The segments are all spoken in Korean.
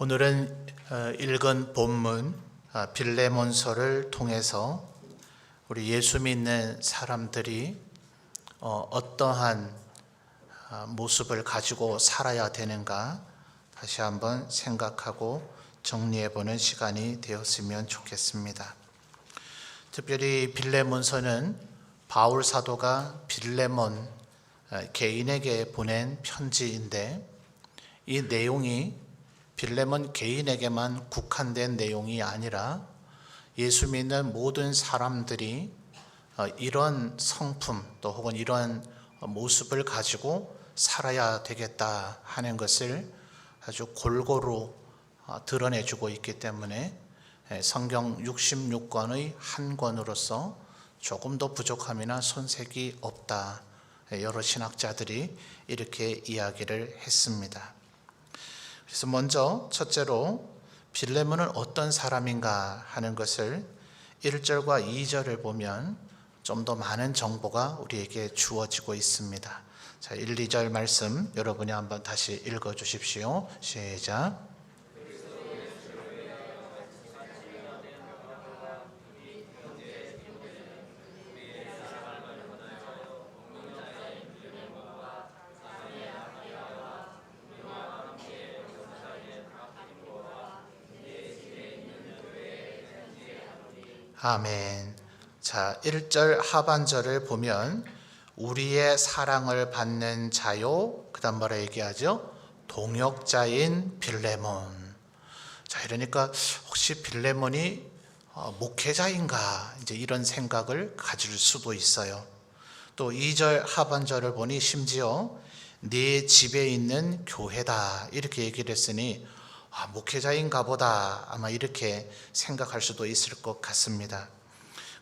오늘은 읽은 본문 빌레몬서를 통해서 우리 예수 믿는 사람들이 어떠한 모습을 가지고 살아야 되는가 다시 한번 생각하고 정리해보는 시간이 되었으면 좋겠습니다. 특별히 빌레몬서는 바울 사도가 빌레몬 개인에게 보낸 편지인데, 이 내용이 빌레몬 개인에게만 국한된 내용이 아니라 예수 믿는 모든 사람들이 이런 성품 또 혹은 이런 모습을 가지고 살아야 되겠다 하는 것을 아주 골고루 드러내주고 있기 때문에 성경 66권의 한 권으로서 조금도 부족함이나 손색이 없다, 여러 신학자들이 이렇게 이야기를 했습니다. 그래서 먼저 첫째로 빌레몬은 어떤 사람인가 하는 것을 1절과 2절을 보면 좀 더 많은 정보가 우리에게 주어지고 있습니다. 자, 1, 2절 말씀 여러분이 한번 다시 읽어 주십시오. 시작. 아멘. 자, 1절 하반절을 보면 우리의 사랑을 받는 자요, 그 다음 뭐라 얘기하죠? 동역자인 빌레몬. 자, 이러니까 혹시 빌레몬이 목회자인가 이제 이런 생각을 가질 수도 있어요. 또 2절 하반절을 보니 심지어 네 집에 있는 교회다 이렇게 얘기를 했으니 목회자인가 보다 아마 이렇게 생각할 수도 있을 것 같습니다.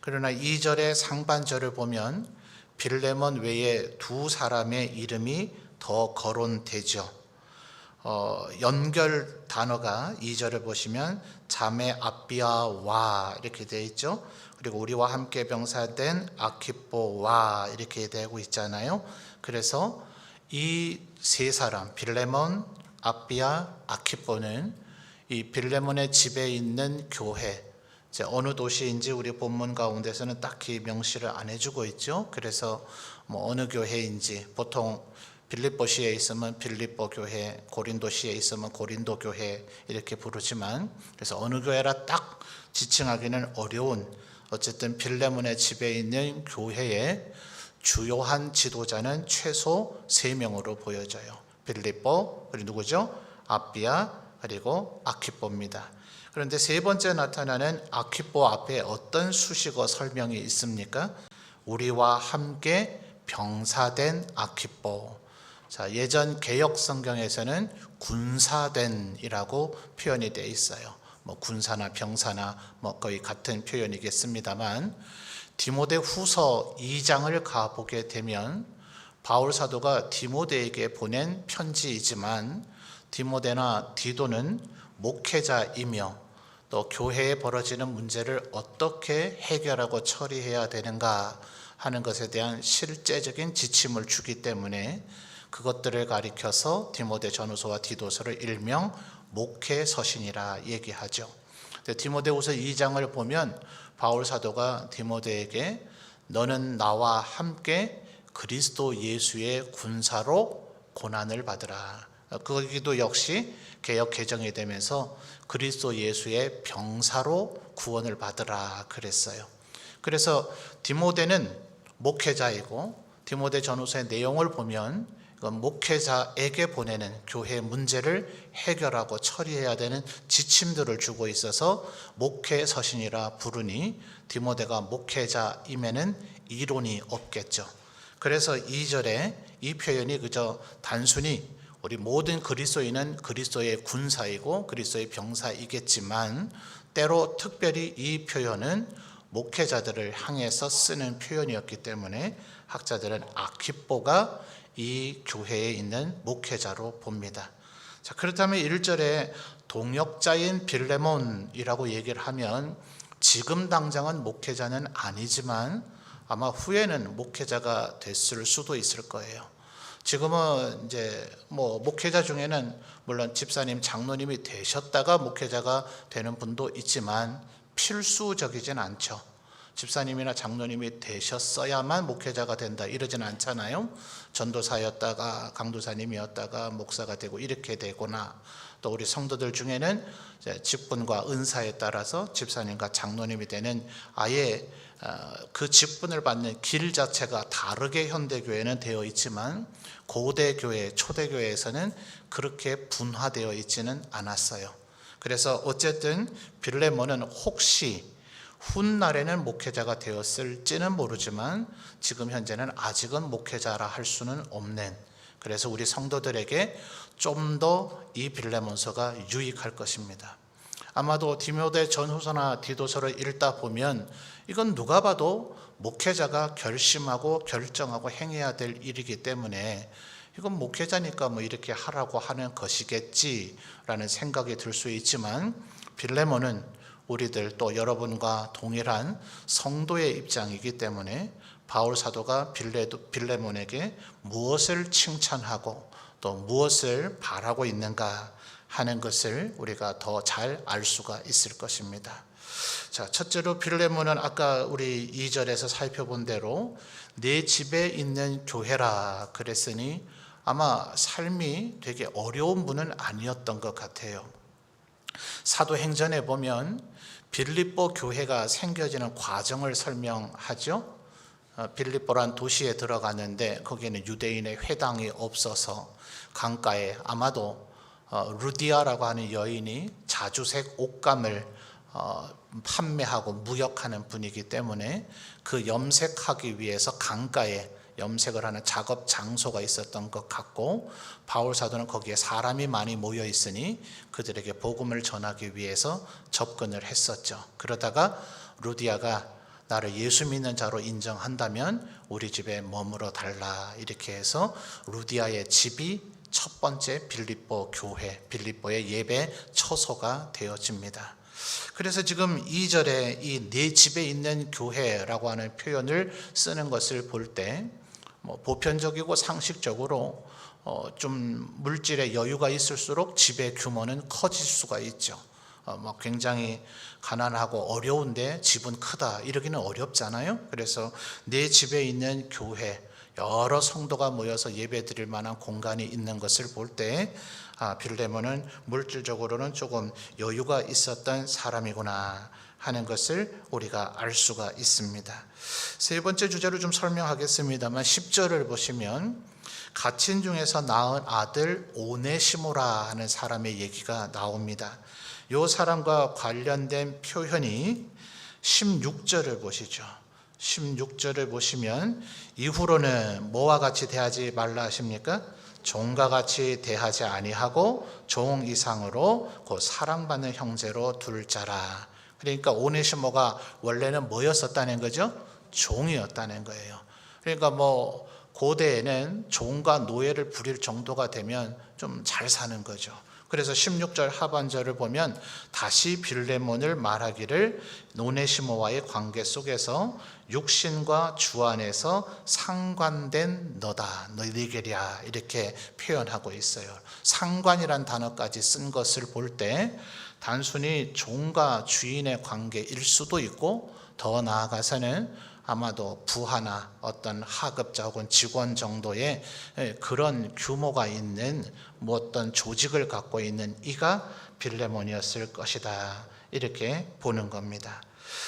그러나 2절의 상반절을 보면 빌레몬 외에 두 사람의 이름이 더 거론되죠. 연결 단어가 2절을 보시면 자매 아비아와 이렇게 되어 있죠. 그리고 우리와 함께 병사된 아키뽀와 이렇게 되고 있잖아요. 그래서 이 세 사람 빌레몬, 아비아, 아키뽀는 이 빌레몬의 집에 있는 교회, 어느 도시인지 우리 본문 가운데서는 딱히 명시를 안 해주고 있죠. 그래서 어느 교회인지 보통 빌립보시에 있으면 빌립보 교회, 고린도시에 있으면 고린도 교회 이렇게 부르지만, 그래서 어느 교회라 딱 지칭하기는 어려운, 어쨌든 빌레몬의 집에 있는 교회의 주요한 지도자는 최소 3명으로 보여져요. 빌립보, 그리고 누구죠? 아비아, 그리고 아키뽀입니다. 그런데 세 번째 나타나는 아키뽀 앞에 어떤 수식어 설명이 있습니까? 우리와 함께 병사된 아키뽀. 자, 예전 개역 성경에서는 군사된이라고 표현이 되어 있어요. 군사나 병사나 거의 같은 표현이겠습니다만, 디모데 후서 2장을 가보게 되면 바울 사도가 디모데에게 보낸 편지이지만, 디모데나 디도는 목회자이며 또 교회에 벌어지는 문제를 어떻게 해결하고 처리해야 되는가 하는 것에 대한 실제적인 지침을 주기 때문에 그것들을 가리켜서 디모데 전후서와 디도서를 일명 목회 서신이라 얘기하죠. 디모데후서 2장을 보면 바울 사도가 디모데에게 너는 나와 함께 그리스도 예수의 군사로 고난을 받으라. 거기도 역시 개역 개정이 되면서 그리스도 예수의 병사로 구원을 받으라 그랬어요. 그래서 디모데는 목회자이고, 디모데 전후서의 내용을 보면 목회자에게 보내는 교회 문제를 해결하고 처리해야 되는 지침들을 주고 있어서 목회 서신이라 부르니 디모데가 목회자임에는 이론이 없겠죠. 그래서 2절에 이 표현이 그저 단순히 우리 모든 그리스도인은 그리스도의 군사이고 그리스도의 병사이겠지만, 때로 특별히 이 표현은 목회자들을 향해서 쓰는 표현이었기 때문에 학자들은 아키뽀가 이 교회에 있는 목회자로 봅니다. 자, 그렇다면 1절에 동역자인 빌레몬이라고 얘기를 하면 지금 당장은 목회자는 아니지만 아마 후에는 목회자가 됐을 수도 있을 거예요. 지금은 이제 뭐 목회자 중에는 물론 집사님, 장로님이 되셨다가 목회자가 되는 분도 있지만 필수적이진 않죠. 집사님이나 장로님이 되셨어야만 목회자가 된다 이러진 않잖아요. 전도사였다가 강도사님이었다가 목사가 되고 이렇게 되거나, 또 우리 성도들 중에는 직분과 은사에 따라서 집사님과 장로님이 되는 아예 그 직분을 받는 길 자체가 다르게 현대교회는 되어 있지만 고대교회, 초대교회에서는 그렇게 분화되어 있지는 않았어요. 그래서 어쨌든 빌레몬은 혹시 훗날에는 목회자가 되었을지는 모르지만 지금 현재는 아직은 목회자라 할 수는 없는, 그래서 우리 성도들에게 좀 더 이 빌레몬서가 유익할 것입니다. 아마도 디모데 전후서나 디도서를 읽다 보면 이건 누가 봐도 목회자가 결심하고 결정하고 행해야 될 일이기 때문에 이건 목회자니까 뭐 이렇게 하라고 하는 것이겠지라는 생각이 들 수 있지만, 빌레몬은 우리들 또 여러분과 동일한 성도의 입장이기 때문에 바울 사도가 빌레몬에게 무엇을 칭찬하고 또 무엇을 바라고 있는가 하는 것을 우리가 더 잘 알 수가 있을 것입니다. 자, 첫째로 빌레몬은 아까 우리 2절에서 살펴본 대로 내 집에 있는 교회라 그랬으니 아마 삶이 되게 어려운 분은 아니었던 것 같아요. 사도행전에 보면 빌립보 교회가 생겨지는 과정을 설명하죠. 빌립보란 도시에 들어갔는데 거기에는 유대인의 회당이 없어서 강가에 아마도 루디아라고 하는 여인이 자주색 옷감을 판매하고 무역하는 분이기 때문에 그 염색하기 위해서 강가에 염색을 하는 작업 장소가 있었던 것 같고, 바울 사도는 거기에 사람이 많이 모여 있으니 그들에게 복음을 전하기 위해서 접근을 했었죠. 그러다가 루디아가 나를 예수 믿는 자로 인정한다면 우리 집에 머물어 달라 이렇게 해서 루디아의 집이 첫 번째 빌립보 교회, 빌립보의 예배 처소가 되어집니다. 그래서 지금 2절에 이 내 집에 있는 교회라고 하는 표현을 쓰는 것을 볼 때 보편적이고 상식적으로 좀 물질의 여유가 있을수록 집의 규모는 커질 수가 있죠. 굉장히 가난하고 어려운데 집은 크다 이러기는 어렵잖아요. 그래서 내 집에 있는 교회, 여러 성도가 모여서 예배 드릴 만한 공간이 있는 것을 볼 때 빌레몬은 물질적으로는 조금 여유가 있었던 사람이구나 하는 것을 우리가 알 수가 있습니다. 세 번째 주제로 좀 설명하겠습니다만 10절을 보시면 가친 중에서 낳은 아들 오네시모라 하는 사람의 얘기가 나옵니다. 이 사람과 관련된 표현이 16절을 보시죠. 16절을 보시면 이후로는 뭐와 같이 대하지 말라 하십니까? 종과 같이 대하지 아니하고 종 이상으로 그 사랑받는 형제로 둘 자라. 그러니까 오네시모가 원래는 뭐였었다는 거죠? 종이었다는 거예요. 그러니까 고대에는 종과 노예를 부릴 정도가 되면 좀 잘 사는 거죠. 그래서 16절 하반절을 보면 다시 빌레몬을 말하기를 오네시모와의 관계 속에서 육신과 주 안에서 상관된 너다, 너희들이야 이렇게 표현하고 있어요. 상관이란 단어까지 쓴 것을 볼 때 단순히 종과 주인의 관계일 수도 있고, 더 나아가서는 아마도 부하나 어떤 하급자 혹은 직원 정도의 그런 규모가 있는 어떤 조직을 갖고 있는 이가 빌레몬이었을 것이다 이렇게 보는 겁니다.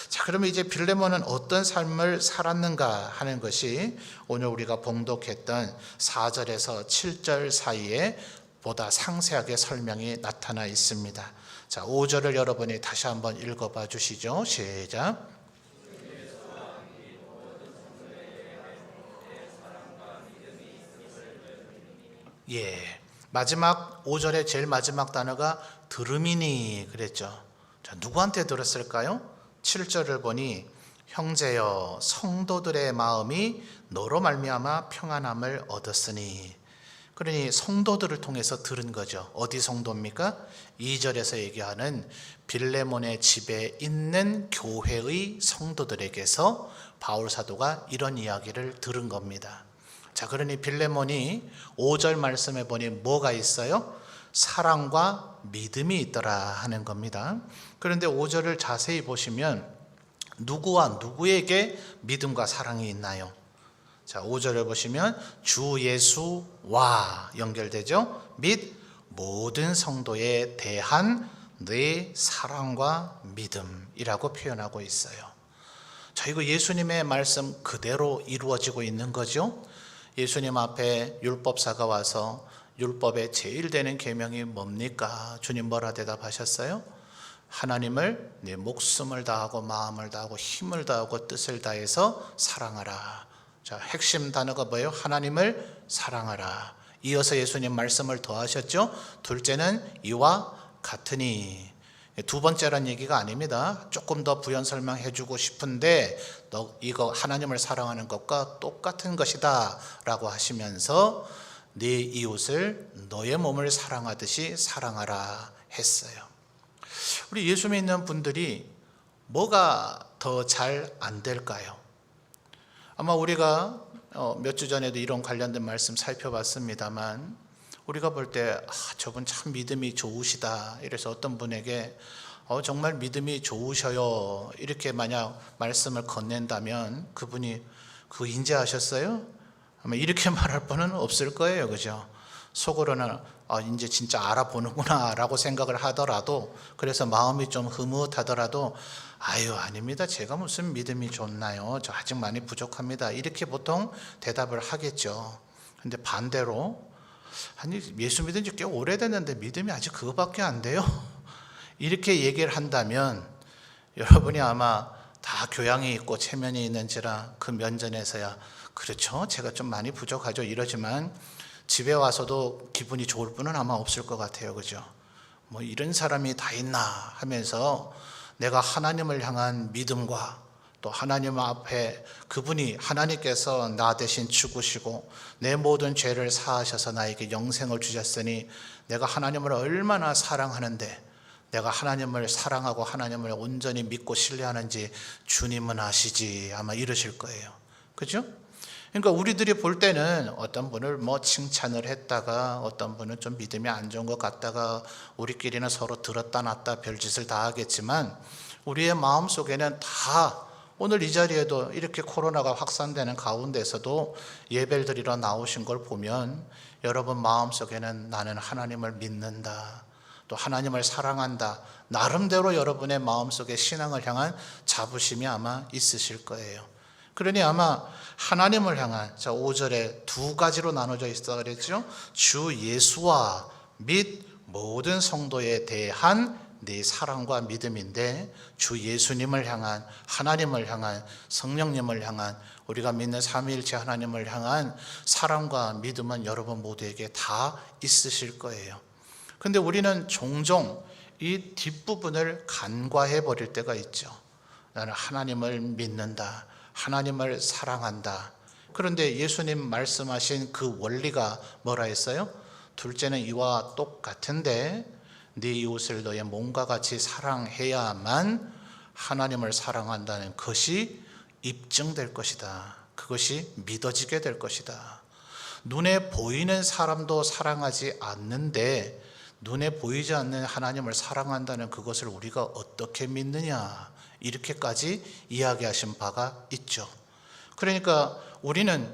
자, 그러면 이제 빌레몬은 어떤 삶을 살았는가 하는 것이 오늘 우리가 봉독했던 4절에서 7절 사이에 보다 상세하게 설명이 나타나 있습니다. 자, 5절을 여러분이 다시 한번 읽어봐 주시죠. 시작. 마지막 5절의 제일 마지막 단어가 들음이니 그랬죠. 자, 누구한테 들었을까요? 7절을 보니 형제여 성도들의 마음이 너로 말미암아 평안함을 얻었으니, 그러니 성도들을 통해서 들은 거죠. 어디 성도입니까? 2절에서 얘기하는 빌레몬의 집에 있는 교회의 성도들에게서 바울 사도가 이런 이야기를 들은 겁니다. 자, 그러니 빌레몬이 5절 말씀에 보니 뭐가 있어요? 사랑과 믿음이 있더라 하는 겁니다. 그런데 5절을 자세히 보시면 누구와 누구에게 믿음과 사랑이 있나요? 자, 5절을 보시면 주 예수와 연결되죠. 및 모든 성도에 대한 내 사랑과 믿음이라고 표현하고 있어요. 자, 이거 예수님의 말씀 그대로 이루어지고 있는 거죠. 예수님 앞에 율법사가 와서 율법의 제일 되는 계명이 뭡니까? 주님 뭐라 대답하셨어요? 하나님을 내 목숨을 다하고 마음을 다하고 힘을 다하고 뜻을 다해서 사랑하라. 자, 핵심 단어가 뭐예요? 하나님을 사랑하라. 이어서 예수님 말씀을 더하셨죠. 둘째는 이와 같으니. 두 번째란 얘기가 아닙니다. 조금 더 부연 설명해 주고 싶은데 너 이거 하나님을 사랑하는 것과 똑같은 것이다 라고 하시면서 네 이웃을 너의 몸을 사랑하듯이 사랑하라 했어요. 우리 예수 믿는 분들이 뭐가 더 잘 안 될까요? 아마 우리가 몇 주 전에도 이런 관련된 말씀 살펴봤습니다만 우리가 볼 때 저분 참 믿음이 좋으시다 이래서 어떤 분에게 정말 믿음이 좋으셔요 이렇게 만약 말씀을 건넨다면 그분이 그거 인지하셨어요? 아마 이렇게 말할 분은 없을 거예요. 그죠? 속으로는 이제 진짜 알아보는구나 라고 생각을 하더라도, 그래서 마음이 좀 흐뭇하더라도 아닙니다. 제가 무슨 믿음이 좋나요? 저 아직 많이 부족합니다. 이렇게 보통 대답을 하겠죠. 근데 반대로 아니 예수 믿은 지 꽤 오래됐는데 믿음이 아직 그거밖에 안 돼요? 이렇게 얘기를 한다면 여러분이 아마 다 교양이 있고 체면이 있는지라 그 면전에서야 그렇죠, 제가 좀 많이 부족하죠 이러지만 집에 와서도 기분이 좋을 분은 아마 없을 것 같아요. 그죠? 뭐 이런 사람이 다 있나 하면서 내가 하나님을 향한 믿음과 또 하나님 앞에 그분이 하나님께서 나 대신 죽으시고 내 모든 죄를 사하셔서 나에게 영생을 주셨으니 내가 하나님을 얼마나 사랑하는데 내가 하나님을 사랑하고 하나님을 온전히 믿고 신뢰하는지 주님은 아시지 아마 이러실 거예요. 그죠? 그러니까 우리들이 볼 때는 어떤 분을 뭐 칭찬을 했다가 어떤 분은 좀 믿음이 안 좋은 것 같다가 우리끼리는 서로 들었다 놨다 별짓을 다 하겠지만 우리의 마음속에는 다 오늘 이 자리에도 이렇게 코로나가 확산되는 가운데서도 예배를 드리러 나오신 걸 보면 여러분 마음속에는 나는 하나님을 믿는다, 또 하나님을 사랑한다, 나름대로 여러분의 마음속에 신앙을 향한 자부심이 아마 있으실 거예요. 그러니 아마 하나님을 향한, 자 5절에 두 가지로 나눠져 있어 그랬죠. 주 예수와 및 모든 성도에 대한 네 사랑과 믿음인데, 주 예수님을 향한, 하나님을 향한, 성령님을 향한, 우리가 믿는 삼위일체 하나님을 향한 사랑과 믿음은 여러분 모두에게 다 있으실 거예요. 근데 우리는 종종 이 뒷부분을 간과해 버릴 때가 있죠. 나는 하나님을 믿는다, 하나님을 사랑한다. 그런데 예수님 말씀하신 그 원리가 뭐라 했어요? 둘째는 이와 똑같은데 네 이웃을 너의 몸과 같이 사랑해야만 하나님을 사랑한다는 것이 입증될 것이다. 그것이 믿어지게 될 것이다. 눈에 보이는 사람도 사랑하지 않는데 눈에 보이지 않는 하나님을 사랑한다는 그것을 우리가 어떻게 믿느냐, 이렇게까지 이야기하신 바가 있죠. 그러니까 우리는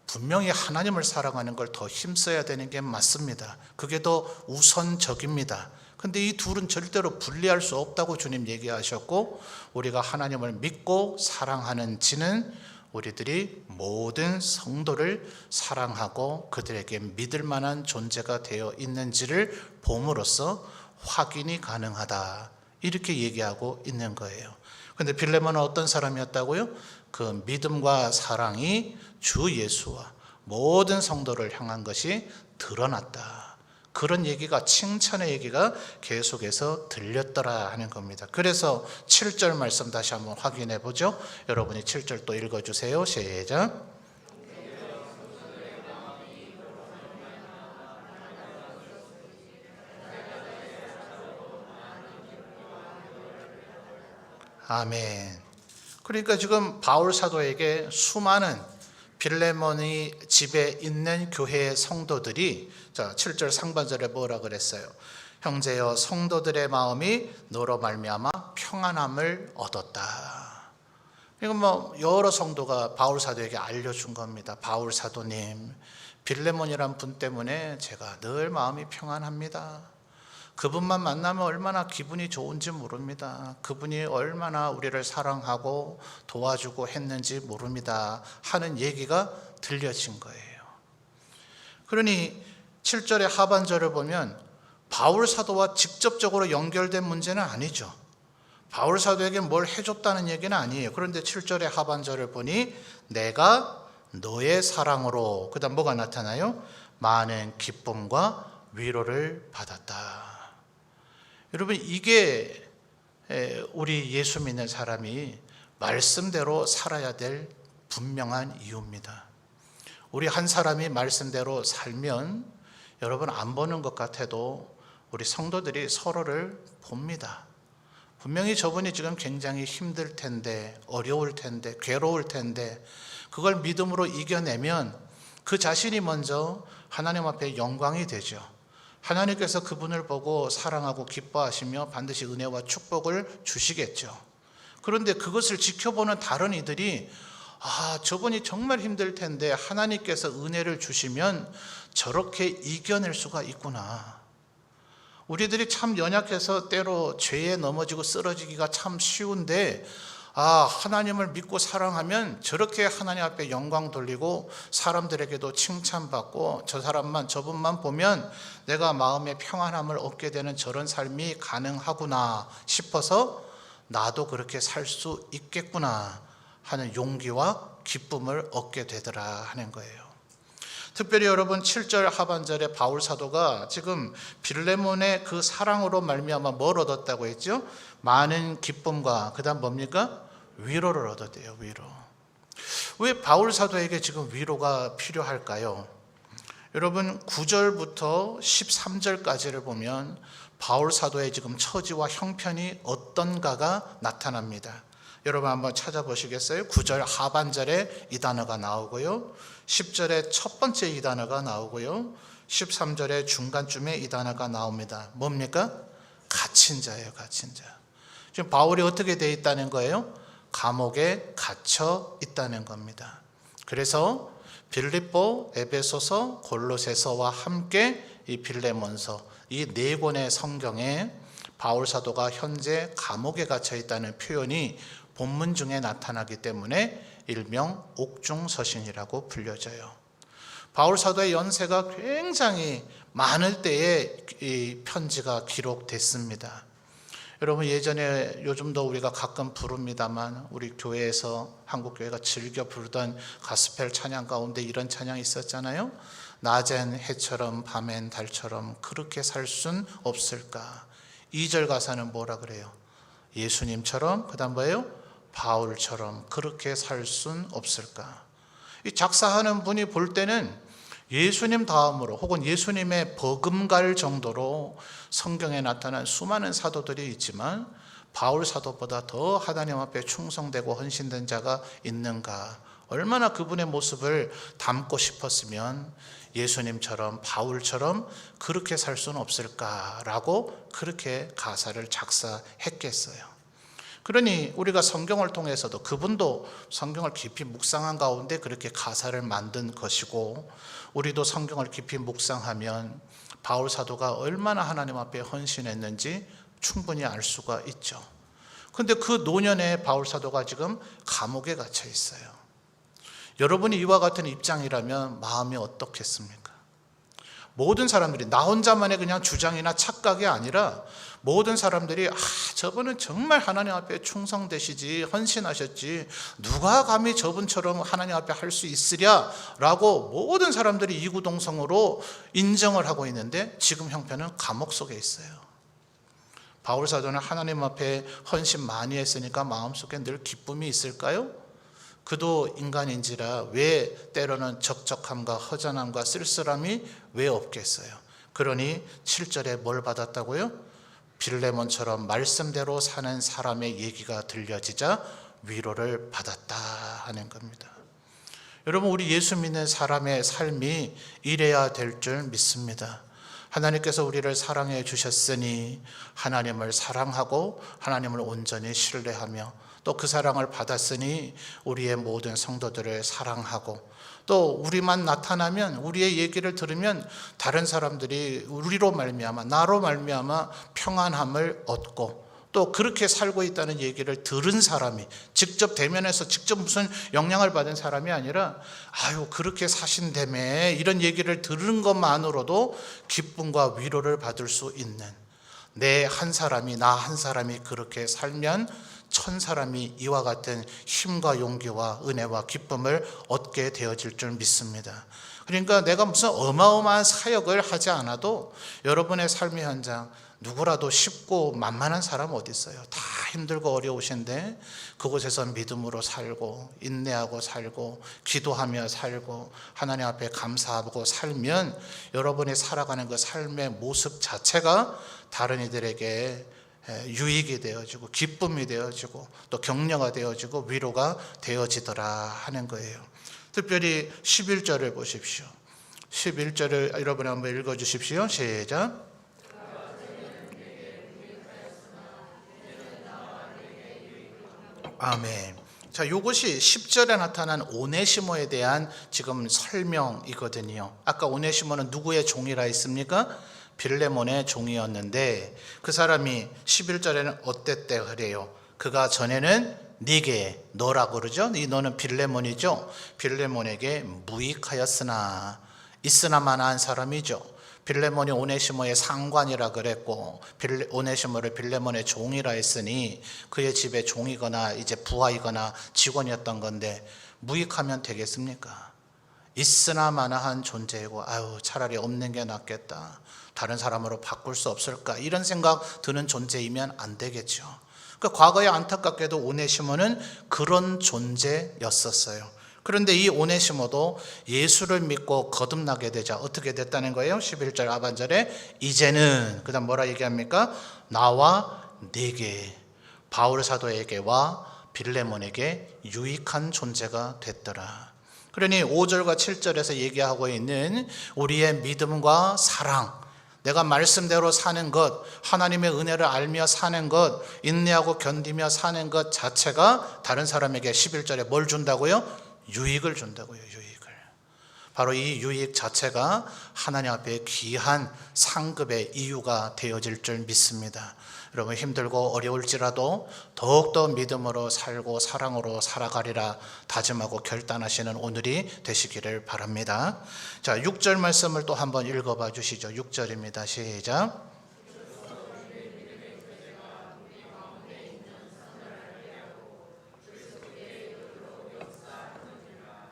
분명히 하나님을 사랑하는 걸 더 힘써야 되는 게 맞습니다. 그게 더 우선적입니다. 근데 이 둘은 절대로 분리할 수 없다고 주님 얘기하셨고, 우리가 하나님을 믿고 사랑하는지는 우리들이 모든 성도를 사랑하고 그들에게 믿을 만한 존재가 되어 있는지를 봄으로써 확인이 가능하다, 이렇게 얘기하고 있는 거예요. 근데 빌레몬은 어떤 사람이었다고요? 그 믿음과 사랑이 주 예수와 모든 성도를 향한 것이 드러났다. 그런 얘기가, 칭찬의 얘기가 계속해서 들렸더라 하는 겁니다. 그래서 7절 말씀 다시 한번 확인해 보죠. 여러분이 7절 또 읽어주세요. 시작. 아멘. 그러니까 지금 바울 사도에게 수많은 빌레몬이 집에 있는 교회의 성도들이 7절 상반절에 뭐라 그랬어요? 형제여 성도들의 마음이 너로 말미암아 평안함을 얻었다. 이건 여러 성도가 바울 사도에게 알려준 겁니다. 바울 사도님, 빌레몬이란 분 때문에 제가 늘 마음이 평안합니다. 그분만 만나면 얼마나 기분이 좋은지 모릅니다. 그분이 얼마나 우리를 사랑하고 도와주고 했는지 모릅니다. 하는 얘기가 들려진 거예요. 그러니 7절의 하반절을 보면 바울 사도와 직접적으로 연결된 문제는 아니죠. 바울 사도에게 뭘 해줬다는 얘기는 아니에요. 그런데 7절의 하반절을 보니 내가 너의 사랑으로, 그 다음 뭐가 나타나요? 많은 기쁨과 위로를 받았다. 여러분, 이게 우리 예수 믿는 사람이 말씀대로 살아야 될 분명한 이유입니다. 우리 한 사람이 말씀대로 살면 여러분 안 보는 것 같아도 우리 성도들이 서로를 봅니다. 분명히 저분이 지금 굉장히 힘들 텐데, 어려울 텐데, 괴로울 텐데 그걸 믿음으로 이겨내면 그 자신이 먼저 하나님 앞에 영광이 되죠. 하나님께서 그분을 보고 사랑하고 기뻐하시며 반드시 은혜와 축복을 주시겠죠. 그런데 그것을 지켜보는 다른 이들이 저분이 정말 힘들 텐데 하나님께서 은혜를 주시면 저렇게 이겨낼 수가 있구나. 우리들이 참 연약해서 때로 죄에 넘어지고 쓰러지기가 참 쉬운데 하나님을 믿고 사랑하면 저렇게 하나님 앞에 영광 돌리고 사람들에게도 칭찬받고 저분만 보면 내가 마음의 평안함을 얻게 되는 저런 삶이 가능하구나 싶어서 나도 그렇게 살 수 있겠구나 하는 용기와 기쁨을 얻게 되더라 하는 거예요. 특별히 여러분 7절 하반절에 바울 사도가 지금 빌레몬의 그 사랑으로 말미암아 뭘 얻었다고 했죠? 많은 기쁨과 그 다음 뭡니까? 위로를 얻었대요. 위로. 왜 바울 사도에게 지금 위로가 필요할까요? 여러분 9절부터 13절까지를 보면 바울 사도의 지금 처지와 형편이 어떤가가 나타납니다. 여러분 한번 찾아보시겠어요? 9절 하반절에 이 단어가 나오고요, 10절에 첫 번째 이 단어가 나오고요, 13절에 중간쯤에 이 단어가 나옵니다. 뭡니까? 갇힌 자예요. 갇힌 자. 지금 바울이 어떻게 돼 있다는 거예요? 감옥에 갇혀 있다는 겁니다. 그래서 빌립보, 에베소서, 골로새서와 함께 이 빌레몬서, 이 네 권의 성경에 바울 사도가 현재 감옥에 갇혀 있다는 표현이 본문 중에 나타나기 때문에 일명 옥중서신이라고 불려져요. 바울 사도의 연세가 굉장히 많을 때에 이 편지가 기록됐습니다. 여러분 예전에, 요즘도 우리가 가끔 부릅니다만 우리 교회에서, 한국교회가 즐겨 부르던 가스펠 찬양 가운데 이런 찬양이 있었잖아요. 낮엔 해처럼 밤엔 달처럼 그렇게 살 순 없을까. 2절 가사는 뭐라 그래요? 예수님처럼, 그 다음 뭐예요? 바울처럼 그렇게 살 순 없을까. 이 작사하는 분이 볼 때는 예수님 다음으로 혹은 예수님의 버금갈 정도로 성경에 나타난 수많은 사도들이 있지만 바울 사도보다 더 하나님 앞에 충성되고 헌신된 자가 있는가. 얼마나 그분의 모습을 담고 싶었으면 예수님처럼 바울처럼 그렇게 살 수는 없을까라고 그렇게 가사를 작사했겠어요. 그러니 우리가 성경을 통해서도 그분도 성경을 깊이 묵상한 가운데 그렇게 가사를 만든 것이고, 우리도 성경을 깊이 묵상하면 바울 사도가 얼마나 하나님 앞에 헌신했는지 충분히 알 수가 있죠. 그런데 그 노년에 바울 사도가 지금 감옥에 갇혀 있어요. 여러분이 이와 같은 입장이라면 마음이 어떻겠습니까? 모든 사람들이 나 혼자만의 그냥 주장이나 착각이 아니라 모든 사람들이 저분은 정말 하나님 앞에 충성되시지, 헌신하셨지, 누가 감히 저분처럼 하나님 앞에 할 수 있으랴 라고 모든 사람들이 이구동성으로 인정을 하고 있는데 지금 형편은 감옥 속에 있어요. 바울 사도는 하나님 앞에 헌신 많이 했으니까 마음속에 늘 기쁨이 있을까요? 그도 인간인지라 왜 때로는 적적함과 허전함과 쓸쓸함이 왜 없겠어요? 그러니 7절에 뭘 받았다고요? 빌레몬처럼 말씀대로 사는 사람의 얘기가 들려지자 위로를 받았다 하는 겁니다. 여러분, 우리 예수 믿는 사람의 삶이 이래야 될 줄 믿습니다. 하나님께서 우리를 사랑해 주셨으니 하나님을 사랑하고 하나님을 온전히 신뢰하며 또 그 사랑을 받았으니 우리의 모든 성도들을 사랑하고 또 우리만 나타나면, 우리의 얘기를 들으면 다른 사람들이 우리로 말미암아, 나로 말미암아 평안함을 얻고 또 그렇게 살고 있다는 얘기를 들은 사람이, 직접 대면해서 직접 무슨 영향을 받은 사람이 아니라 아유 그렇게 사신다며 이런 얘기를 들은 것만으로도 기쁨과 위로를 받을 수 있는, 내 한 사람이, 나 한 사람이 그렇게 살면 천 사람이 이와 같은 힘과 용기와 은혜와 기쁨을 얻게 되어질 줄 믿습니다. 그러니까 내가 무슨 어마어마한 사역을 하지 않아도 여러분의 삶의 현장, 누구라도 쉽고 만만한 사람 어디 있어요? 다 힘들고 어려우신데 그곳에서 믿음으로 살고 인내하고 살고 기도하며 살고 하나님 앞에 감사하고 살면 여러분이 살아가는 그 삶의 모습 자체가 다른 이들에게 유익이 되어지고 기쁨이 되어지고 또 격려가 되어지고 위로가 되어지더라 하는 거예요. 특별히 11절을 보십시오. 11절을 여러분 한번 읽어주십시오. 시작. 아멘. 자, 이것이 10절에 나타난 오네시모에 대한 지금 설명이거든요. 아까 오네시모는 누구의 종이라 했습니까? 빌레몬의 종이었는데 그 사람이 11절에는 어땠대 그래요? 그가 전에는 네게, 너라고 그러죠? 이 너는 빌레몬이죠? 빌레몬에게 무익하였으나, 있으나마나한 사람이죠. 빌레몬이 오네시모의 상관이라 그랬고 오네시모를 빌레몬의 종이라 했으니 그의 집에 종이거나 이제 부하이거나 직원이었던 건데 무익하면 되겠습니까? 있으나마나한 존재이고 아유 차라리 없는 게 낫겠다, 다른 사람으로 바꿀 수 없을까, 이런 생각 드는 존재이면 안 되겠죠. 그러니까 과거에 안타깝게도 오네시모는 그런 존재였었어요. 그런데 이 오네시모도 예수를 믿고 거듭나게 되자 어떻게 됐다는 거예요? 11절 하반절에 이제는, 그 다음 뭐라 얘기합니까? 나와 네게, 바울 사도에게와 빌레몬에게 유익한 존재가 됐더라. 그러니 5절과 7절에서 얘기하고 있는 우리의 믿음과 사랑, 내가 말씀대로 사는 것, 하나님의 은혜를 알며 사는 것, 인내하고 견디며 사는 것 자체가 다른 사람에게 11절에 뭘 준다고요? 유익을 준다고요. 유익을. 바로 이 유익 자체가 하나님 앞에 귀한 상급의 이유가 되어질 줄 믿습니다. 여러분, 힘들고 어려울지라도 더욱더 믿음으로 살고 사랑으로 살아가리라 다짐하고 결단하시는 오늘이 되시기를 바랍니다. 자, 6절 말씀을 또 한번 읽어봐 주시죠. 6절입니다. 시작.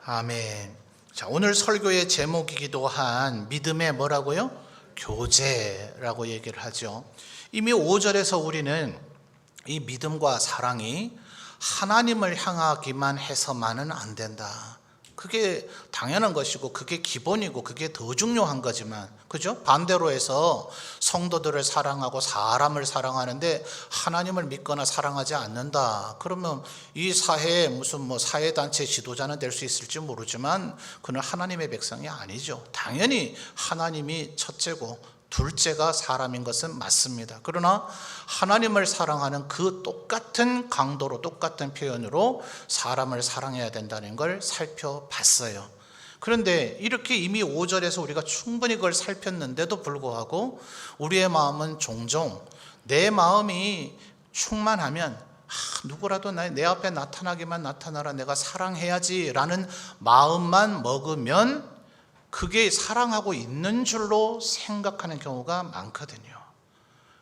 아멘. 자, 오늘 설교의 제목이기도 한 믿음의 뭐라고요? 교제라고 얘기를 하죠. 이미 5절에서 우리는 이 믿음과 사랑이 하나님을 향하기만 해서만은 안 된다. 그게 당연한 것이고 그게 기본이고 그게 더 중요한 거지만, 그죠? 반대로 해서 성도들을 사랑하고 사람을 사랑하는데 하나님을 믿거나 사랑하지 않는다. 그러면 이 사회에 무슨 사회단체 지도자는 될 수 있을지 모르지만 그는 하나님의 백성이 아니죠. 당연히 하나님이 첫째고 둘째가 사람인 것은 맞습니다. 그러나 하나님을 사랑하는 그 똑같은 강도로 똑같은 표현으로 사람을 사랑해야 된다는 걸 살펴봤어요. 그런데 이렇게 이미 5절에서 우리가 충분히 그걸 살폈는데도 불구하고 우리의 마음은 종종 내 마음이 충만하면 누구라도 내 앞에 나타나기만 나타나라, 내가 사랑해야지 라는 마음만 먹으면 그게 사랑하고 있는 줄로 생각하는 경우가 많거든요.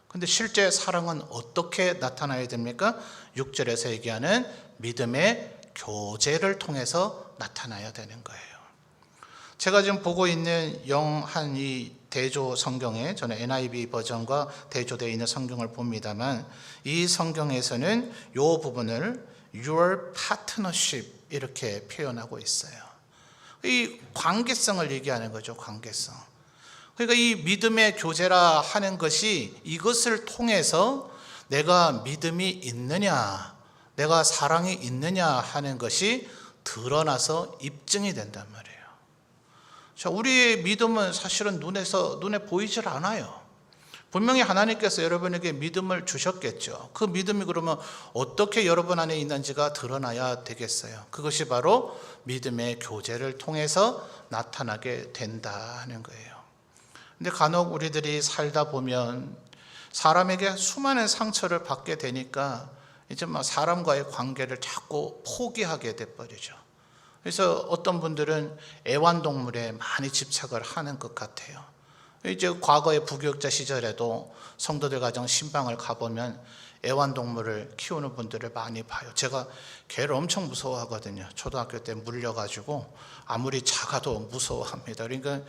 근데 실제 사랑은 어떻게 나타나야 됩니까? 6절에서 얘기하는 믿음의 교제를 통해서 나타나야 되는 거예요. 제가 지금 보고 있는 영한이 대조 성경에, 저는 NIV 버전과 대조되어 있는 성경을 봅니다만 이 성경에서는 이 부분을 Your partnership 이렇게 표현하고 있어요. 이 관계성을 얘기하는 거죠. 관계성. 그러니까 이 믿음의 교제라 하는 것이 이것을 통해서 내가 믿음이 있느냐, 내가 사랑이 있느냐 하는 것이 드러나서 입증이 된단 말이에요. 자, 우리의 믿음은 사실은 눈에 보이질 않아요. 분명히 하나님께서 여러분에게 믿음을 주셨겠죠. 그 믿음이 그러면 어떻게 여러분 안에 있는지가 드러나야 되겠어요. 그것이 바로 믿음의 교제를 통해서 나타나게 된다는 거예요. 근데 간혹 우리들이 살다 보면 사람에게 수많은 상처를 받게 되니까 이제 사람과의 관계를 자꾸 포기하게 돼버리죠. 그래서 어떤 분들은 애완동물에 많이 집착을 하는 것 같아요. 이제 과거의 부교육자 시절에도 성도들 가정 신방을 가보면 애완동물을 키우는 분들을 많이 봐요. 제가 개를 엄청 무서워하거든요. 초등학교 때 물려가지고 아무리 작아도 무서워합니다. 그러니까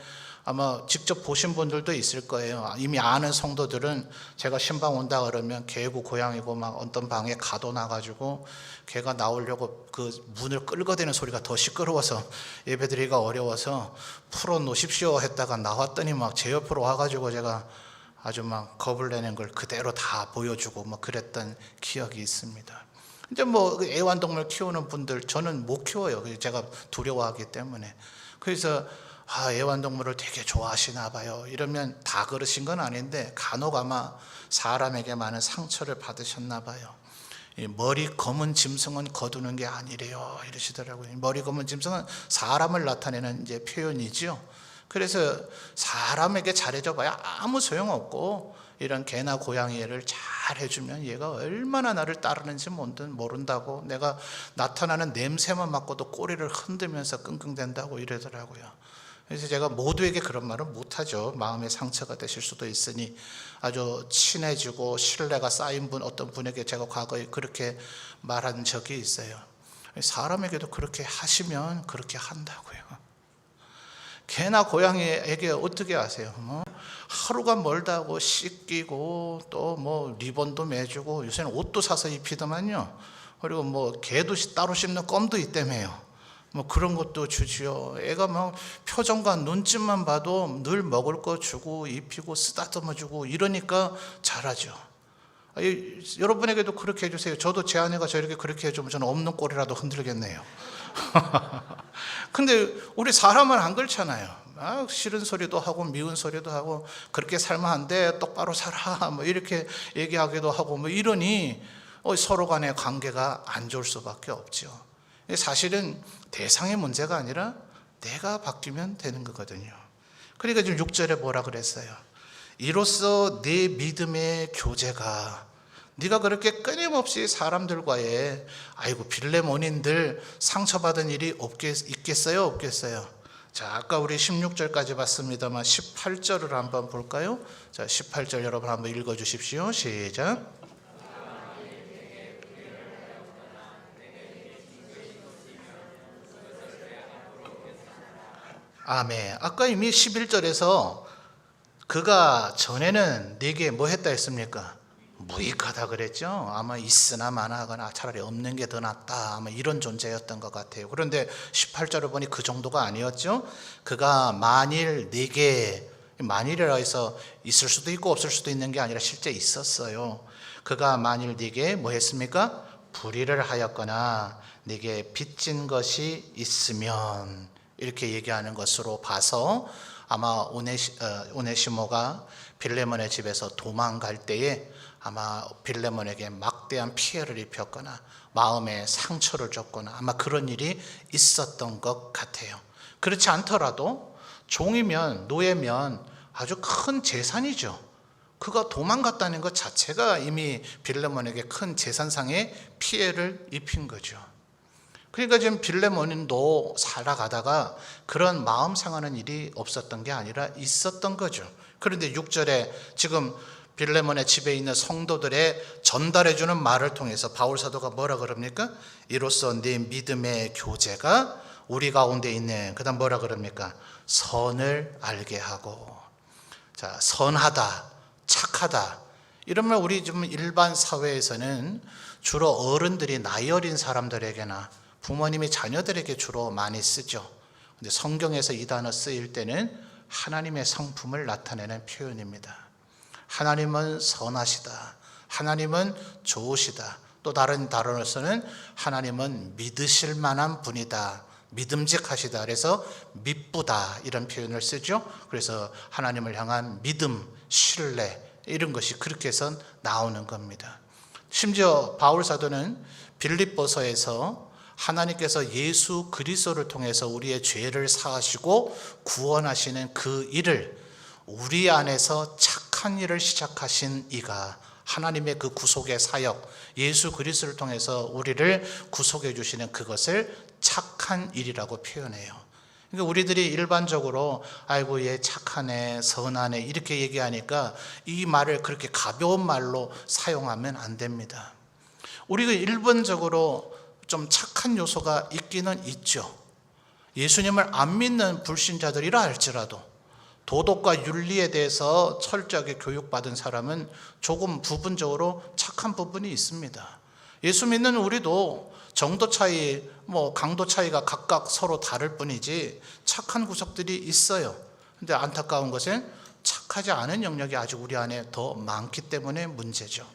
아마 직접 보신 분들도 있을 거예요. 이미 아는 성도들은 제가 신방 온다 그러면 개고 고양이고 막 어떤 방에 가둬놔가지고 개가 나오려고 그 문을 끌어대는 소리가 더 시끄러워서 예배드리기가 어려워서 풀어놓으십시오 했다가 나왔더니 막 제 옆으로 와가지고 제가 아주 막 겁을 내는 걸 그대로 다 보여주고 막 그랬던 기억이 있습니다. 이제 애완동물 키우는 분들 저는 못 키워요. 제가 두려워하기 때문에. 그래서 애완동물을 되게 좋아하시나 봐요. 이러면 다 그러신 건 아닌데 간혹 아마 사람에게 많은 상처를 받으셨나 봐요. 머리 검은 짐승은 거두는 게 아니래요 이러시더라고요. 머리 검은 짐승은 사람을 나타내는 이제 표현이죠. 그래서 사람에게 잘해줘 봐야 아무 소용없고 이런 개나 고양이를 잘 해주면 얘가 얼마나 나를 따르는지 모른다고, 내가 나타나는 냄새만 맡고도 꼬리를 흔들면서 끙끙댄다고 이러더라고요. 그래서 제가 모두에게 그런 말은 못하죠. 마음의 상처가 되실 수도 있으니 아주 친해지고 신뢰가 쌓인 어떤 분에게 제가 과거에 그렇게 말한 적이 있어요. 사람에게도 그렇게 하시면 그렇게 한다고요. 개나 고양이에게 어떻게 하세요? 하루가 멀다고 씻기고 또 리본도 매주고 요새는 옷도 사서 입히더만요. 그리고 개도 따로 씹는 껌도 있다며요. 그런 것도 주지요. 애가 표정과 눈짓만 봐도 늘 먹을 거 주고 입히고 쓰다듬어 주고 이러니까 잘하죠. 여러분에게도 그렇게 해주세요. 저도 제 아내가 저렇게 그렇게 해주면 저는 없는 꼴이라도 흔들겠네요. 근데 우리 사람은 안 그렇잖아요. 싫은 소리도 하고 미운 소리도 하고 그렇게 살면 안 돼, 똑바로 살아 이렇게 얘기하기도 하고 이러니 서로 간의 관계가 안 좋을 수밖에 없죠. 사실은 대상의 문제가 아니라 내가 바뀌면 되는 거거든요. 그러니까 지금 6절에 뭐라 그랬어요? 이로써 네 믿음의 교제가, 네가 그렇게 끊임없이 사람들과의 빌레몬인들 상처받은 일이 있겠어요? 없겠어요? 자, 아까 우리 16절까지 봤습니다만 18절을 한번 볼까요? 자, 18절 여러분 한번 읽어주십시오. 시작. 아멘. 아까 이미 11절에서 그가 전에는 네게 뭐 했다 했습니까? 무익하다 그랬죠. 아마 있으나 마나하거나 차라리 없는 게 더 낫다, 아마 이런 존재였던 것 같아요. 그런데 18절을 보니 그 정도가 아니었죠. 그가 만일 네게, 만일이라 해서 있을 수도 있고 없을 수도 있는 게 아니라 실제 있었어요. 그가 만일 네게 뭐 했습니까? 불의를 하였거나 네게 빚진 것이 있으면, 이렇게 얘기하는 것으로 봐서 아마 오네시모가 빌레몬의 집에서 도망갈 때에 아마 빌레몬에게 막대한 피해를 입혔거나 마음에 상처를 줬거나 아마 그런 일이 있었던 것 같아요. 그렇지 않더라도 종이면, 노예면 아주 큰 재산이죠. 그가 도망갔다는 것 자체가 이미 빌레몬에게 큰 재산상의 피해를 입힌 거죠. 그러니까 지금 빌레몬도 살아가다가 그런 마음 상하는 일이 없었던 게 아니라 있었던 거죠. 그런데 6절에 지금 빌레몬의 집에 있는 성도들의 전달해주는 말을 통해서 바울 사도가 뭐라 그럽니까? 이로써 네 믿음의 교제가 우리 가운데 있네. 그 다음 뭐라 그럽니까? 선을 알게 하고. 자, 선하다, 착하다, 이러면 우리 지금 일반 사회에서는 주로 어른들이 나이 어린 사람들에게나 부모님이 자녀들에게 주로 많이 쓰죠. 근데 성경에서 이 단어 쓰일 때는 하나님의 성품을 나타내는 표현입니다. 하나님은 선하시다, 하나님은 좋으시다, 또 다른 단어로서는 하나님은 믿으실 만한 분이다, 믿음직하시다, 그래서 믿부다 이런 표현을 쓰죠. 그래서 하나님을 향한 믿음, 신뢰 이런 것이 그렇게 해서 나오는 겁니다. 심지어 바울 사도는 빌립보서에서 하나님께서 예수 그리스도를 통해서 우리의 죄를 사하시고 구원하시는 그 일을 우리 안에서 착한 일을 시작하신 이가, 하나님의 그 구속의 사역, 예수 그리스도를 통해서 우리를 구속해 주시는 그것을 착한 일이라고 표현해요. 그러니까 우리들이 일반적으로 아이고 얘 착하네, 선하네 이렇게 얘기하니까 이 말을 그렇게 가벼운 말로 사용하면 안 됩니다. 우리가 일반적으로 좀 착한 요소가 있기는 있죠. 예수님을 안 믿는 불신자들이라 할지라도 도덕과 윤리에 대해서 철저하게 교육받은 사람은 조금 부분적으로 착한 부분이 있습니다. 예수 믿는 우리도 정도 차이, 강도 차이가 각각 서로 다를 뿐이지 착한 구석들이 있어요. 근데 안타까운 것은 착하지 않은 영역이 아직 우리 안에 더 많기 때문에 문제죠.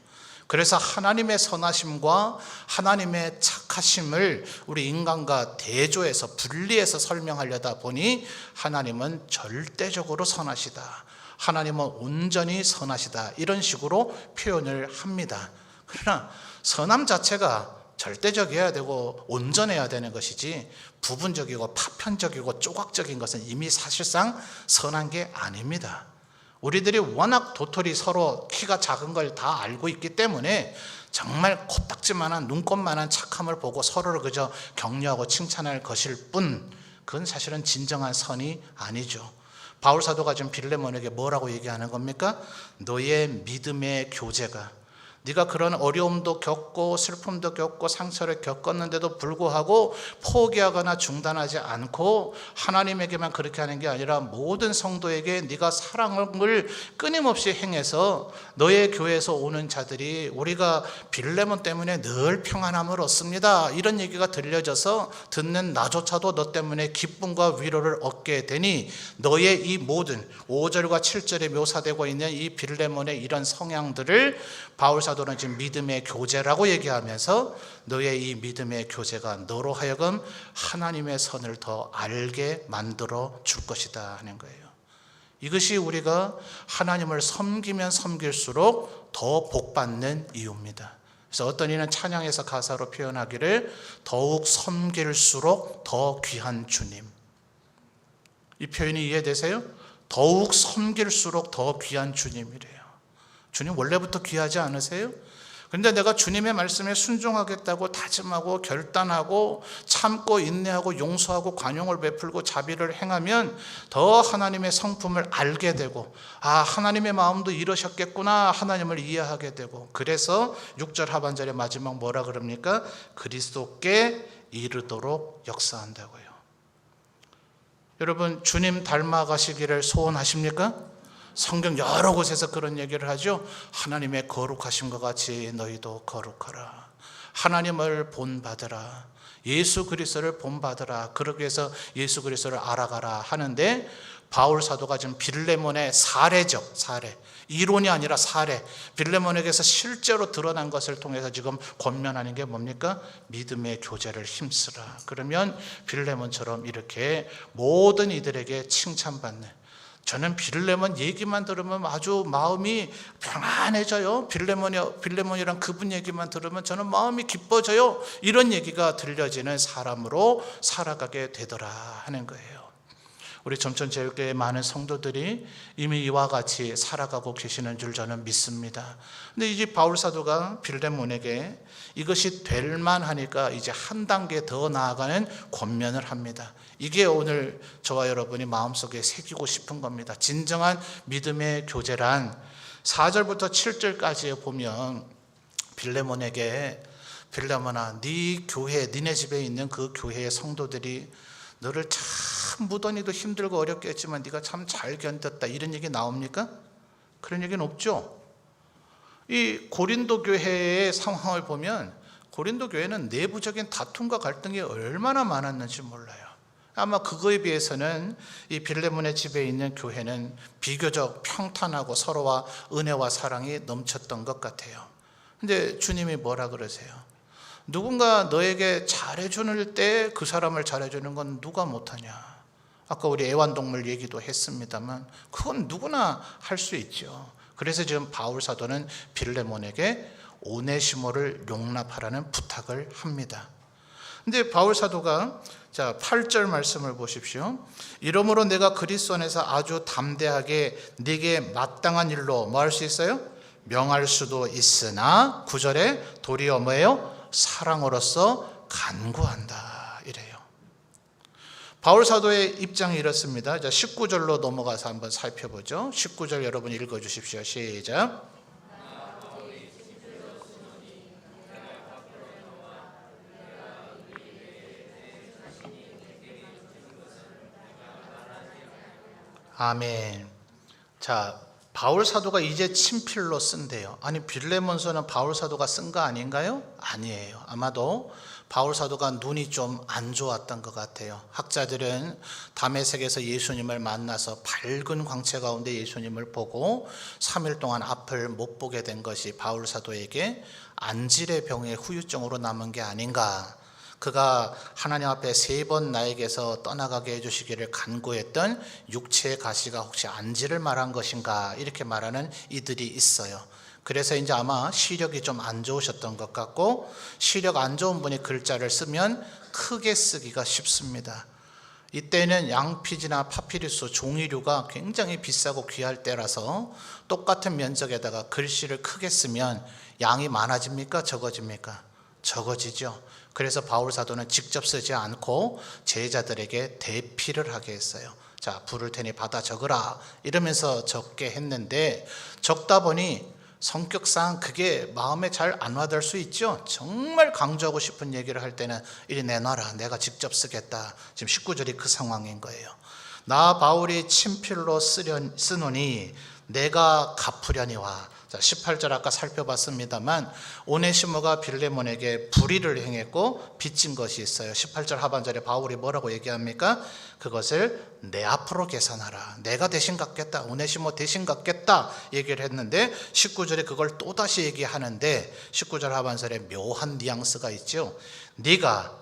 그래서 하나님의 선하심과 하나님의 착하심을 우리 인간과 대조해서 분리해서 설명하려다 보니 하나님은 절대적으로 선하시다, 하나님은 온전히 선하시다 이런 식으로 표현을 합니다. 그러나 선함 자체가 절대적이어야 되고 온전해야 되는 것이지 부분적이고 파편적이고 조각적인 것은 이미 사실상 선한 게 아닙니다. 우리들이 워낙 도토리 서로 키가 작은 걸 다 알고 있기 때문에 정말 코딱지만한 눈꽃만한 착함을 보고 서로를 그저 격려하고 칭찬할 것일 뿐, 그건 사실은 진정한 선이 아니죠. 바울 사도가 지금 빌레몬에게 뭐라고 얘기하는 겁니까? 너의 믿음의 교제가, 네가 그런 어려움도 겪고 슬픔도 겪고 상처를 겪었는데도 불구하고 포기하거나 중단하지 않고 하나님에게만 그렇게 하는 게 아니라 모든 성도에게 네가 사랑을 끊임없이 행해서 너의 교회에서 오는 자들이 우리가 빌레몬 때문에 늘 평안함을 얻습니다 이런 얘기가 들려져서 듣는 나조차도 너 때문에 기쁨과 위로를 얻게 되니 너의 이 모든 5절과 7절에 묘사되고 있는 이 빌레몬의 이런 성향들을 바울 사도는 지금 믿음의 교제라고 얘기하면서 너의 이 믿음의 교제가 너로 하여금 하나님의 선을 더 알게 만들어 줄 것이다 하는 거예요. 이것이 우리가 하나님을 섬기면 섬길수록 더 복받는 이유입니다. 그래서 어떤 이는 찬양에서 가사로 표현하기를 더욱 섬길수록 더 귀한 주님, 이 표현이 이해되세요? 더욱 섬길수록 더 귀한 주님이래요. 주님 원래부터 귀하지 않으세요? 그런데 내가 주님의 말씀에 순종하겠다고 다짐하고 결단하고 참고 인내하고 용서하고 관용을 베풀고 자비를 행하면 더 하나님의 성품을 알게 되고 하나님의 마음도 이러셨겠구나 하나님을 이해하게 되고, 그래서 6절 하반절의 마지막 뭐라 그럽니까? 그리스도께 이르도록 역사한다고요. 여러분 주님 닮아가시기를 소원하십니까? 성경 여러 곳에서 그런 얘기를 하죠. 하나님의 거룩하심과 같이 너희도 거룩하라, 하나님을 본받으라, 예수 그리스도를 본받으라, 그러기 위해서 예수 그리스도를 알아가라 하는데, 바울 사도가 지금 빌레몬의 사례적 사례, 이론이 아니라 사례, 빌레몬에게서 실제로 드러난 것을 통해서 지금 권면하는 게 뭡니까? 믿음의 교제를 힘쓰라. 그러면 빌레몬처럼 이렇게 모든 이들에게 칭찬받는, 저는 빌레몬 얘기만 들으면 아주 마음이 평안해져요. 빌레몬이란 그분 얘기만 들으면 저는 마음이 기뻐져요. 이런 얘기가 들려지는 사람으로 살아가게 되더라 하는 거예요. 우리 점천제일교회 많은 성도들이 이미 이와 같이 살아가고 계시는 줄 저는 믿습니다. 근데 이제 바울 사도가 빌레몬에게 이것이 될 만하니까 이제 한 단계 더 나아가는 권면을 합니다. 이게 오늘 저와 여러분이 마음속에 새기고 싶은 겁니다. 진정한 믿음의 교제란 4절부터 7절까지 보면 빌레몬에게, 빌레몬아, 네 교회, 니네 집에 있는 그 교회의 성도들이 너를 참 무던히도 힘들고 어렵게 했지만 네가 참 잘 견뎠다 이런 얘기 나옵니까? 그런 얘기는 없죠. 이 고린도 교회의 상황을 보면 고린도 교회는 내부적인 다툼과 갈등이 얼마나 많았는지 몰라요. 아마 그거에 비해서는 이 빌레몬의 집에 있는 교회는 비교적 평탄하고 서로와 은혜와 사랑이 넘쳤던 것 같아요. 근데 주님이 뭐라 그러세요? 누군가 너에게 잘해주는 때 그 사람을 잘해주는 건 누가 못하냐? 아까 우리 애완동물 얘기도 했습니다만 그건 누구나 할 수 있죠. 그래서 지금 바울 사도는 빌레몬에게 오네시모를 용납하라는 부탁을 합니다. 근데 바울 사도가 8절 말씀을 보십시오. 이러므로 내가 그리스도 안에서 아주 담대하게 네게 마땅한 일로 뭐 할 수 있어요? 명할 수도 있으나 9절에 도리어 뭐예요? 사랑으로서 간구한다 이래요. 바울 사도의 입장이 이렇습니다. 19절로 넘어가서 한번 살펴보죠. 19절 여러분 읽어주십시오. 시작. 아멘. 자, 바울 사도가 이제 친필로 쓴대요. 아니 빌레몬서는 바울 사도가 쓴 거 아닌가요? 아니에요. 아마도 바울 사도가 눈이 좀 안 좋았던 것 같아요. 학자들은 다메섹에서 예수님을 만나서 밝은 광채 가운데 예수님을 보고 3일 동안 앞을 못 보게 된 것이 바울 사도에게 안질의 병의 후유증으로 남은 게 아닌가. 그가 하나님 앞에 3번 나에게서 떠나가게 해주시기를 간구했던 육체의 가시가 혹시 안지를 말한 것인가 이렇게 말하는 이들이 있어요. 그래서 이제 아마 시력이 좀 안 좋으셨던 것 같고, 시력 안 좋은 분이 글자를 쓰면 크게 쓰기가 쉽습니다. 이때는 양피지나 파피루스 종이류가 굉장히 비싸고 귀할 때라서 똑같은 면적에다가 글씨를 크게 쓰면 양이 많아집니까? 적어집니까? 적어지죠. 그래서 바울 사도는 직접 쓰지 않고 제자들에게 대피를 하게 했어요. 자, 부를 테니 받아 적으라 이러면서 적게 했는데, 적다 보니 성격상 그게 마음에 잘 안 와닿을 수 있죠. 정말 강조하고 싶은 얘기를 할 때는 이리 내놔라, 내가 직접 쓰겠다. 지금 19절이 그 상황인 거예요. 나 바울이 친필로 쓰노니 내가 갚으려니와. 자, 18절 아까 살펴봤습니다만 오네시모가 빌레몬에게 불의를 행했고 빚진 것이 있어요. 18절 하반절에 바울이 뭐라고 얘기합니까? 그것을 내 앞으로 계산하라. 내가 대신 갚겠다. 오네시모 대신 갚겠다 얘기를 했는데 19절에 그걸 또다시 얘기하는데 19절 하반절에 묘한 뉘앙스가 있죠. 네가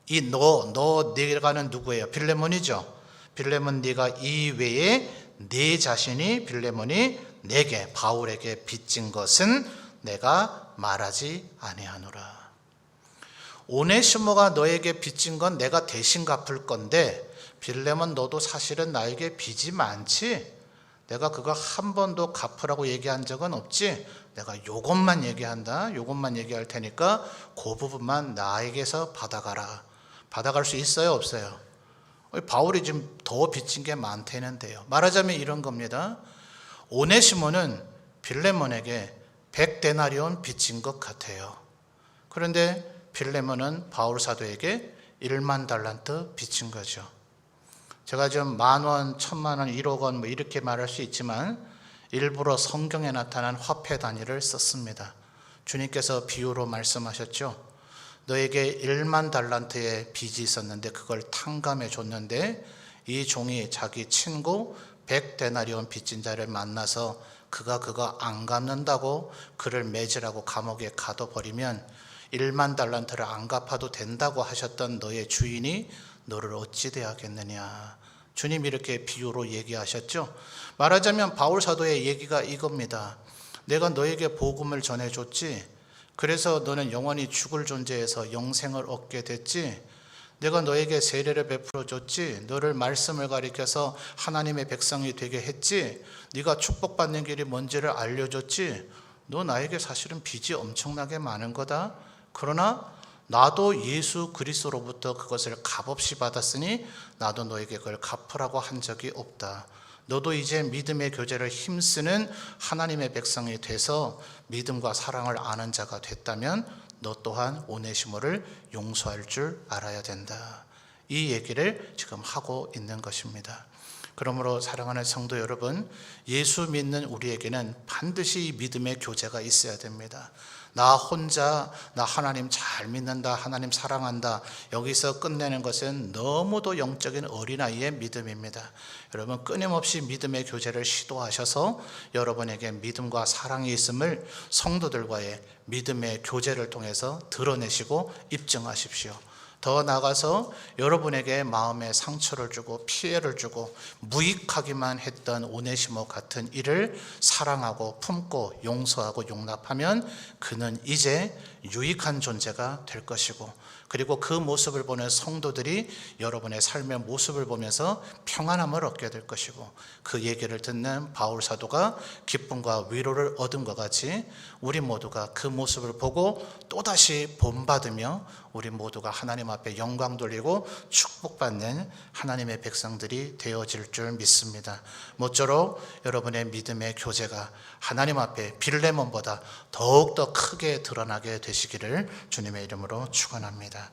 네가는 누구예요? 빌레몬이죠. 빌레몬, 네가 이외에 네 자신이 빌레몬이 내게 바울에게 빚진 것은 내가 말하지 아니하노라. 오네시모가 너에게 빚진 건 내가 대신 갚을 건데 빌레몬 너도 사실은 나에게 빚이 많지? 내가 그거 한 번도 갚으라고 얘기한 적은 없지? 내가 요것만 얘기한다. 요것만 얘기할 테니까 그 부분만 나에게서 받아가라. 받아갈 수 있어요? 없어요? 바울이 지금 더 빚진 게 많다는데요. 말하자면 이런 겁니다. 오네시모는 빌레몬에게 100데나리온 빚진 것 같아요. 그런데 빌레몬은 바울 사도에게 1만 달란트 빚진 거죠. 제가 지금 10,000원, 1,000,000원, 1억 뭐 이렇게 말할 수 있지만 일부러 성경에 나타난 화폐 단위를 썼습니다. 주님께서 비유로 말씀하셨죠. 너에게 1만 달란트의 빚이 있었는데 그걸 탕감해 줬는데 이 종이 자기 친구 100데나리온 빚진 자를 만나서 그가 그거 안 갚는다고 그를 매질하고 감옥에 가둬버리면 1만 달란트를 안 갚아도 된다고 하셨던 너의 주인이 너를 어찌 대하겠느냐. 주님 이렇게 비유로 얘기하셨죠. 말하자면 바울 사도의 얘기가 이겁니다. 내가 너에게 복음을 전해줬지. 그래서 너는 영원히 죽을 존재에서 영생을 얻게 됐지. 내가 너에게 세례를 베풀어 줬지. 너를 말씀을 가리켜서 하나님의 백성이 되게 했지. 네가 축복받는 길이 뭔지를 알려줬지. 너 나에게 사실은 빚이 엄청나게 많은 거다. 그러나 나도 예수 그리스도로부터 그것을 값없이 받았으니 나도 너에게 그걸 갚으라고 한 적이 없다. 너도 이제 믿음의 교제를 힘쓰는 하나님의 백성이 돼서 믿음과 사랑을 아는 자가 됐다면 너 또한 오네시모를 용서할 줄 알아야 된다. 이 얘기를 지금 하고 있는 것입니다. 그러므로 사랑하는 성도 여러분, 예수 믿는 우리에게는 반드시 믿음의 교제가 있어야 됩니다. 나 혼자 나 하나님 잘 믿는다, 하나님 사랑한다, 여기서 끝내는 것은 너무도 영적인 어린아이의 믿음입니다. 여러분, 끊임없이 믿음의 교제를 시도하셔서 여러분에게 믿음과 사랑이 있음을 성도들과의 믿음의 교제를 통해서 드러내시고 입증하십시오. 더 나아가서 여러분에게 마음에 상처를 주고 피해를 주고 무익하기만 했던 오네시모 같은 이를 사랑하고 품고 용서하고 용납하면 그는 이제 유익한 존재가 될 것이고, 그리고 그 모습을 보는 성도들이 여러분의 삶의 모습을 보면서 평안함을 얻게 될 것이고, 그 얘기를 듣는 바울 사도가 기쁨과 위로를 얻은 것 같이 우리 모두가 그 모습을 보고 또다시 본받으며 우리 모두가 하나님 앞에 영광 돌리고 축복받는 하나님의 백성들이 되어질 줄 믿습니다. 모쪼록 여러분의 믿음의 교제가 하나님 앞에 빌레몬보다 더욱더 크게 드러나게 되시기를 주님의 이름으로 축원합니다.